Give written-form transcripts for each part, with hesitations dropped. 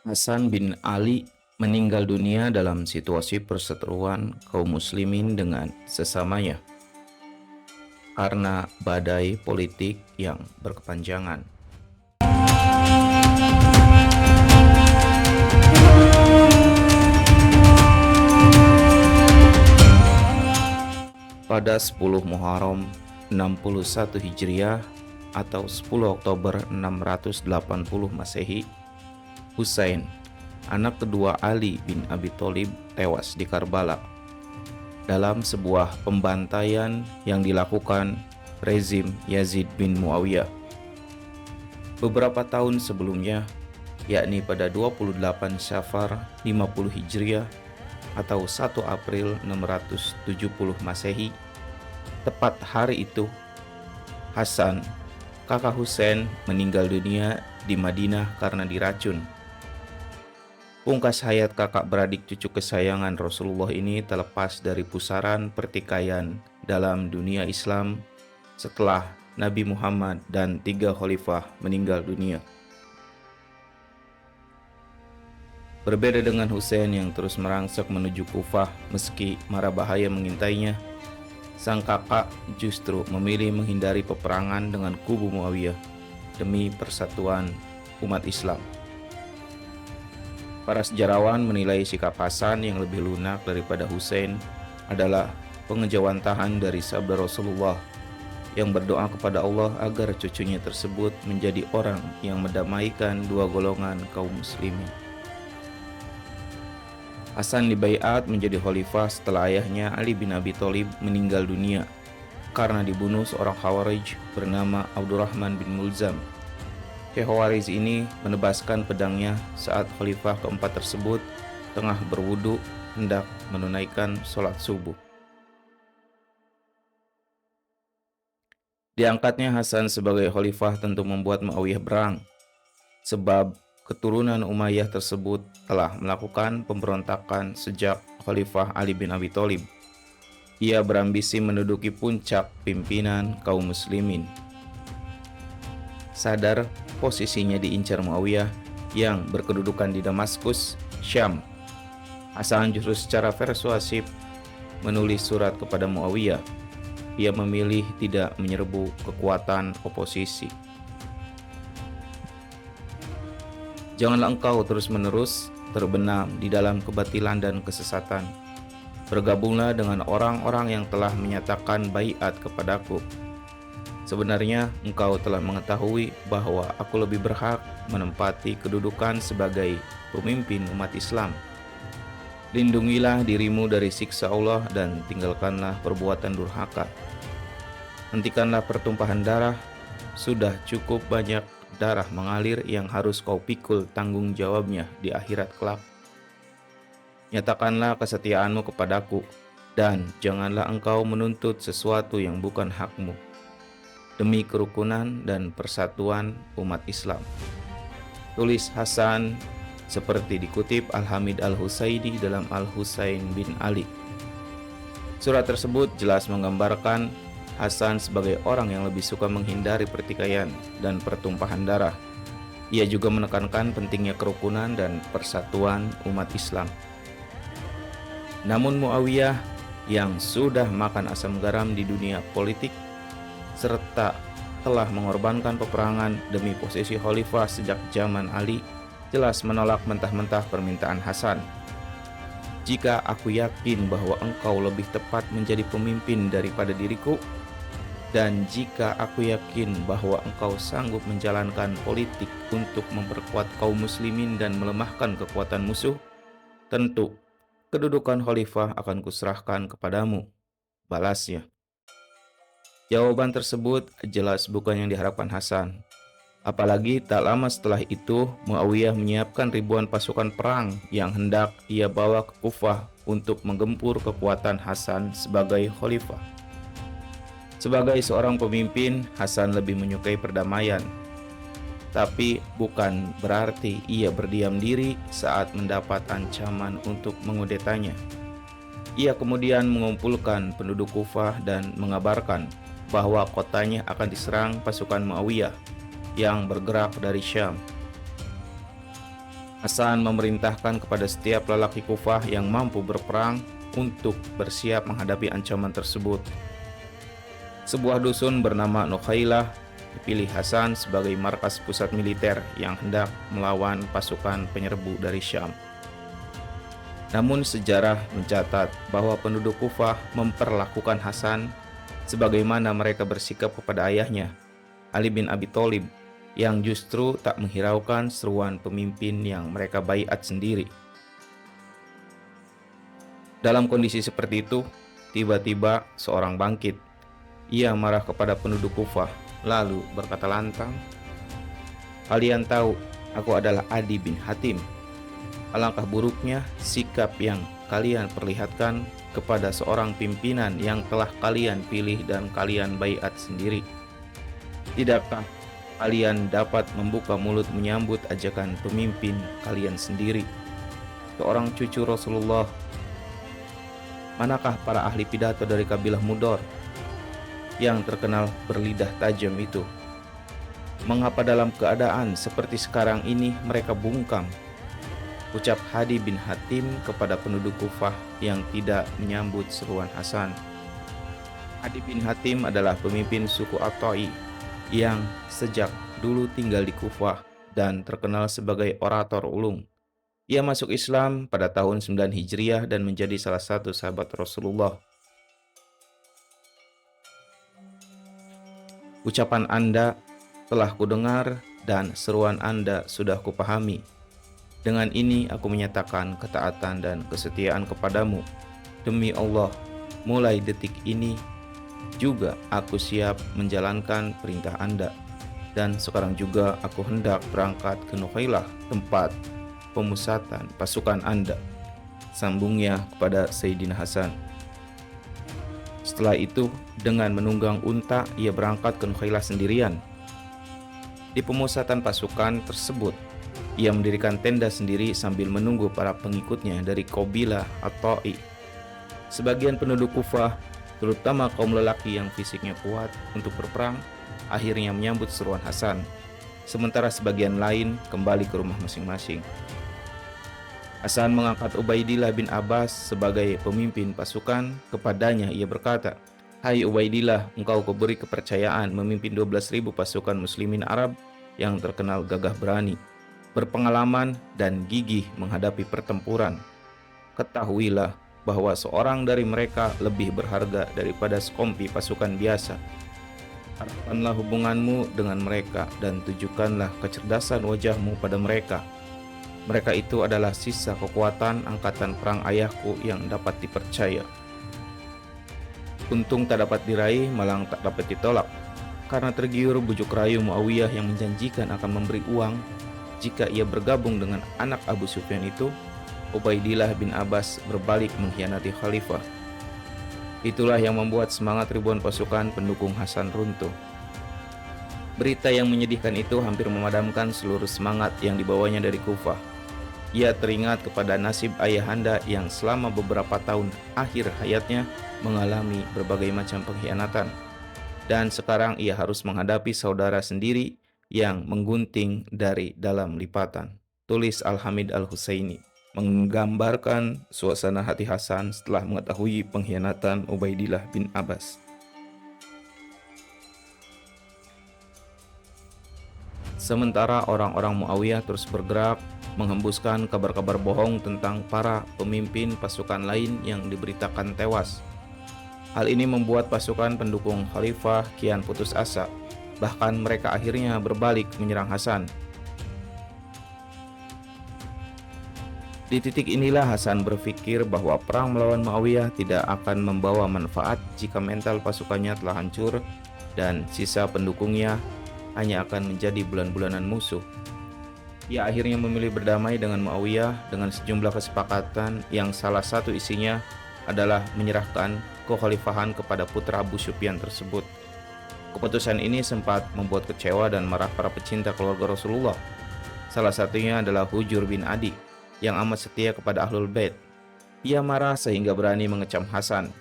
Hasan bin Ali meninggal dunia dalam situasi perseteruan kaum muslimin dengan sesamanya karena badai politik yang berkepanjangan. Pada 10 Muharram 61 Hijriah atau 10 Oktober 680 Masehi, Husain, anak kedua Ali bin Abi Thalib, tewas di Karbala dalam sebuah pembantaian yang dilakukan rezim Yazid bin Muawiyah. Beberapa tahun sebelumnya, yakni pada 28 Syafar 50 Hijriah atau 1 April 670 Masehi, tepat hari itu, Hasan, kakak Husain, meninggal dunia di Madinah karena diracun. Pungkas hayat kakak beradik cucu kesayangan Rasulullah ini terlepas dari pusaran pertikaian dalam dunia Islam setelah Nabi Muhammad dan 3 khalifah meninggal dunia. Berbeda dengan Husain yang terus merangsek menuju Kufah meski mara bahaya mengintainya, sang kakak justru memilih menghindari peperangan dengan kubu Muawiyah demi persatuan umat Islam. Para sejarawan menilai sikap Hasan yang lebih lunak daripada Husain adalah pengejawantahan dari sabda Rasulullah yang berdoa kepada Allah agar cucunya tersebut menjadi orang yang mendamaikan dua golongan kaum muslimin. Hasan dibaiat menjadi khalifah setelah ayahnya Ali bin Abi Thalib meninggal dunia karena dibunuh seorang Khawarij bernama Abdurrahman bin Mulzam. Khawarij ini menebaskan pedangnya saat khalifah keempat tersebut tengah berwudu hendak menunaikan sholat subuh. Diangkatnya Hasan sebagai khalifah tentu membuat Muawiyah berang, sebab keturunan Umayyah tersebut telah melakukan pemberontakan sejak Khalifah Ali bin Abi Thalib. Ia berambisi menduduki puncak pimpinan kaum muslimin. Sadar posisinya diincar Muawiyah yang berkedudukan di Damaskus, Syam, Hasan justru secara persuasif menulis surat kepada Muawiyah. Ia memilih tidak menyerbu kekuatan oposisi. Janganlah engkau terus-menerus terbenam di dalam kebatilan dan kesesatan. Bergabunglah dengan orang-orang yang telah menyatakan baiat kepadaku. Sebenarnya engkau telah mengetahui bahwa aku lebih berhak menempati kedudukan sebagai pemimpin umat Islam. Lindungilah dirimu dari siksa Allah dan tinggalkanlah perbuatan durhaka. Hentikanlah pertumpahan darah, sudah cukup banyak darah mengalir yang harus kau pikul tanggung jawabnya di akhirat kelak. Nyatakanlah kesetiaanmu kepadaku, dan janganlah engkau menuntut sesuatu yang bukan hakmu, demi kerukunan dan persatuan umat Islam. Tulis Hasan seperti dikutip Al-Hamid Al-Husaidi dalam Al-Husain bin Ali. Surat tersebut jelas menggambarkan Hasan sebagai orang yang lebih suka menghindari pertikaian dan pertumpahan darah. Ia juga menekankan pentingnya kerukunan dan persatuan umat Islam. Namun Muawiyah yang sudah makan asam garam di dunia politik serta telah mengorbankan peperangan demi posisi khalifah sejak zaman Ali, jelas menolak mentah-mentah permintaan Hasan. Jika aku yakin bahwa engkau lebih tepat menjadi pemimpin daripada diriku, dan jika aku yakin bahwa engkau sanggup menjalankan politik untuk memperkuat kaum muslimin dan melemahkan kekuatan musuh, tentu kedudukan khalifah akan kuserahkan kepadamu, balasnya. Jawaban tersebut jelas bukan yang diharapkan Hasan. Apalagi tak lama setelah itu, Muawiyah menyiapkan ribuan pasukan perang yang hendak ia bawa ke Kufah untuk menggempur kekuatan Hasan sebagai khalifah. Sebagai seorang pemimpin, Hasan lebih menyukai perdamaian. Tapi bukan berarti ia berdiam diri saat mendapat ancaman untuk mengudetanya. Ia kemudian mengumpulkan penduduk Kufah dan mengabarkan bahwa kotanya akan diserang pasukan Muawiyah yang bergerak dari Syam. Hasan memerintahkan kepada setiap lelaki Kufah yang mampu berperang untuk bersiap menghadapi ancaman tersebut. Sebuah dusun bernama Nukhailah dipilih Hasan sebagai markas pusat militer yang hendak melawan pasukan penyerbu dari Syam. Namun sejarah mencatat bahwa penduduk Kufah memperlakukan Hasan sebagaimana mereka bersikap kepada ayahnya, Ali bin Abi Thalib, yang justru tak menghiraukan seruan pemimpin yang mereka baiat sendiri. Dalam kondisi seperti itu, tiba-tiba seorang bangkit. Ia marah kepada penduduk Kufah, lalu berkata lantang, "Kalian tahu, aku adalah Adi bin Hatim. Alangkah buruknya sikap yang kalian perlihatkan kepada seorang pimpinan yang telah kalian pilih dan kalian baiat sendiri. Tidakkah kalian dapat membuka mulut menyambut ajakan pemimpin kalian sendiri, seorang cucu Rasulullah? Manakah para ahli pidato dari kabilah Mudor yang terkenal berlidah tajam itu? Mengapa dalam keadaan seperti sekarang ini mereka bungkam?" Ucap Adi bin Hatim kepada penduduk Kufah yang tidak menyambut seruan Hasan. Adi bin Hatim adalah pemimpin suku At-Ta'i yang sejak dulu tinggal di Kufah dan terkenal sebagai orator ulung. Ia masuk Islam pada tahun 9 Hijriah dan menjadi salah satu sahabat Rasulullah. "Ucapan Anda telah kudengar dan seruan Anda sudah kupahami. Dengan ini aku menyatakan ketaatan dan kesetiaan kepadamu. Demi Allah, mulai detik ini juga aku siap menjalankan perintah Anda. Dan sekarang juga aku hendak berangkat ke Nukhailah, tempat pemusatan pasukan Anda," sambungnya kepada Sayyidina Hasan. Setelah itu, dengan menunggang unta, ia berangkat ke Nukhailah sendirian. Di pemusatan pasukan tersebut, ia mendirikan tenda sendiri sambil menunggu para pengikutnya dari kabilah At-Ta'i. Sebagian penduduk Kufah, terutama kaum lelaki yang fisiknya kuat untuk berperang, akhirnya menyambut seruan Hasan, sementara sebagian lain kembali ke rumah masing-masing. Hasan mengangkat Ubaidillah bin Abbas sebagai pemimpin pasukan. Kepadanya ia berkata, "Hai Ubaidillah, engkau kuberi kepercayaan memimpin 12.000 pasukan muslimin Arab yang terkenal gagah berani, berpengalaman dan gigih menghadapi pertempuran. Ketahuilah bahwa seorang dari mereka lebih berharga daripada sekompi pasukan biasa. Harapkanlah hubunganmu dengan mereka dan tunjukkanlah kecerdasan wajahmu pada mereka. Mereka itu adalah sisa kekuatan angkatan perang ayahku yang dapat dipercaya. Untung tak dapat diraih, malang tak dapat ditolak. Karena tergiur bujuk rayu Muawiyah yang menjanjikan akan memberi uang jika ia bergabung dengan anak Abu Sufyan itu, Ubaidillah bin Abbas berbalik mengkhianati khalifah. Itulah yang membuat semangat ribuan pasukan pendukung Hasan runtuh. Berita yang menyedihkan itu hampir memadamkan seluruh semangat yang dibawanya dari Kufah. Ia teringat kepada nasib ayahanda yang selama beberapa tahun akhir hayatnya mengalami berbagai macam pengkhianatan. Dan sekarang ia harus menghadapi saudara sendiri yang menggunting dari dalam lipatan. Tulis Al-Hamid Al-Husaini, menggambarkan suasana hati Hasan setelah mengetahui pengkhianatan Ubaidillah bin Abbas. Sementara orang-orang Muawiyah terus bergerak menghembuskan kabar-kabar bohong tentang para pemimpin pasukan lain yang diberitakan tewas. Hal ini membuat pasukan pendukung khalifah kian putus asa. Bahkan mereka akhirnya berbalik menyerang Hasan. Di titik inilah Hasan berpikir bahwa perang melawan Muawiyah tidak akan membawa manfaat jika mental pasukannya telah hancur dan sisa pendukungnya hanya akan menjadi bulan-bulanan musuh. Ia akhirnya memilih berdamai dengan Muawiyah dengan sejumlah kesepakatan yang salah satu isinya adalah menyerahkan kekhalifahan kepada putra Abu Sufyan tersebut. Keputusan ini sempat membuat kecewa dan marah para pecinta keluarga Rasulullah. Salah satunya adalah Hujr bin Adi yang amat setia kepada Ahlul Bait. Ia marah sehingga berani mengecam Hasan.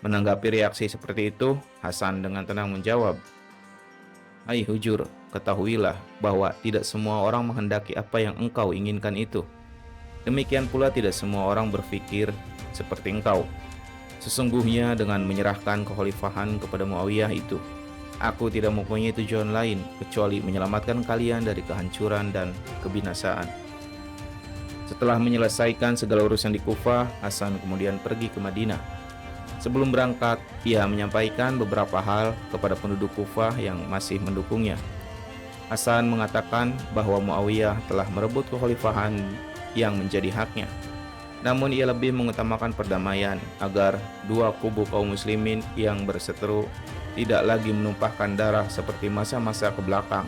Menanggapi reaksi seperti itu, Hasan dengan tenang menjawab, "Hai Hujr, ketahuilah bahwa tidak semua orang menghendaki apa yang engkau inginkan itu. Demikian pula tidak semua orang berpikir seperti engkau. Sesungguhnya dengan menyerahkan kekhalifahan kepada Muawiyah itu, aku tidak mempunyai tujuan lain kecuali menyelamatkan kalian dari kehancuran dan kebinasaan." Setelah menyelesaikan segala urusan di Kufah, Hasan kemudian pergi ke Madinah. Sebelum berangkat, ia menyampaikan beberapa hal kepada penduduk Kufah yang masih mendukungnya. Hasan mengatakan bahwa Muawiyah telah merebut kekhalifahan yang menjadi haknya. Namun ia lebih mengutamakan perdamaian agar dua kubu kaum muslimin yang berseteru tidak lagi menumpahkan darah seperti masa-masa kebelakang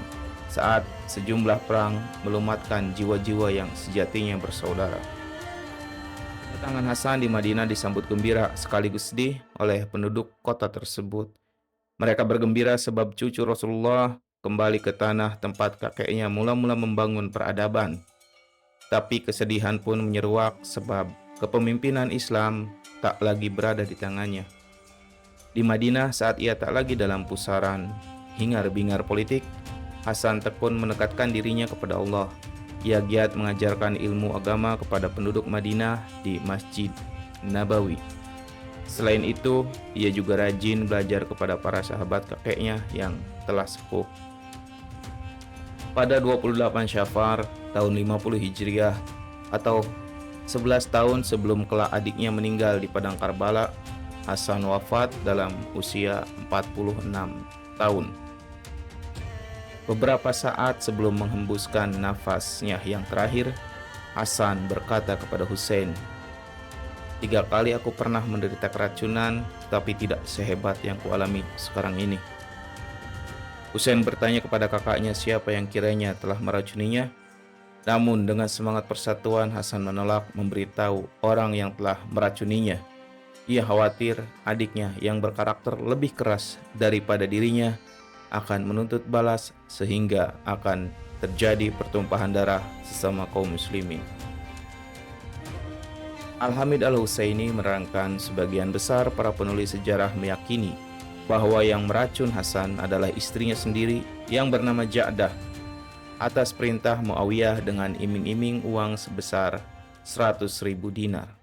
saat sejumlah perang melumatkan jiwa-jiwa yang sejatinya bersaudara. Kedatangan Hasan di Madinah disambut gembira sekaligus sedih oleh penduduk kota tersebut. Mereka bergembira sebab cucu Rasulullah kembali ke tanah tempat kakeknya mula-mula membangun peradaban. Tapi kesedihan pun menyeruak sebab kepemimpinan Islam tak lagi berada di tangannya. Di Madinah saat ia tak lagi dalam pusaran hingar-bingar politik, Hasan tekun menekatkan dirinya kepada Allah. Ia giat mengajarkan ilmu agama kepada penduduk Madinah di Masjid Nabawi. Selain itu, ia juga rajin belajar kepada para sahabat kakeknya yang telah sepuh. Pada 28 Syafar tahun 50 Hijriah atau 11 tahun sebelum kelak adiknya meninggal di padang Karbala, Hasan wafat dalam usia 46 tahun. Beberapa saat sebelum menghembuskan nafasnya yang terakhir, Hasan berkata kepada Hussein, "3 kali aku pernah menderita keracunan, tapi tidak sehebat yang kualami sekarang ini." Hussein bertanya kepada kakaknya siapa yang kiranya telah meracuninya. Namun dengan semangat persatuan, Hasan menolak memberitahu orang yang telah meracuninya. Ia khawatir adiknya yang berkarakter lebih keras daripada dirinya akan menuntut balas sehingga akan terjadi pertumpahan darah sesama kaum muslimin. Al-Hamid Al-Husaini menerangkan sebagian besar para penulis sejarah meyakini bahwa yang meracun Hasan adalah istrinya sendiri yang bernama Ja'dah atas perintah Muawiyah dengan iming-iming uang sebesar 100.000 dinar.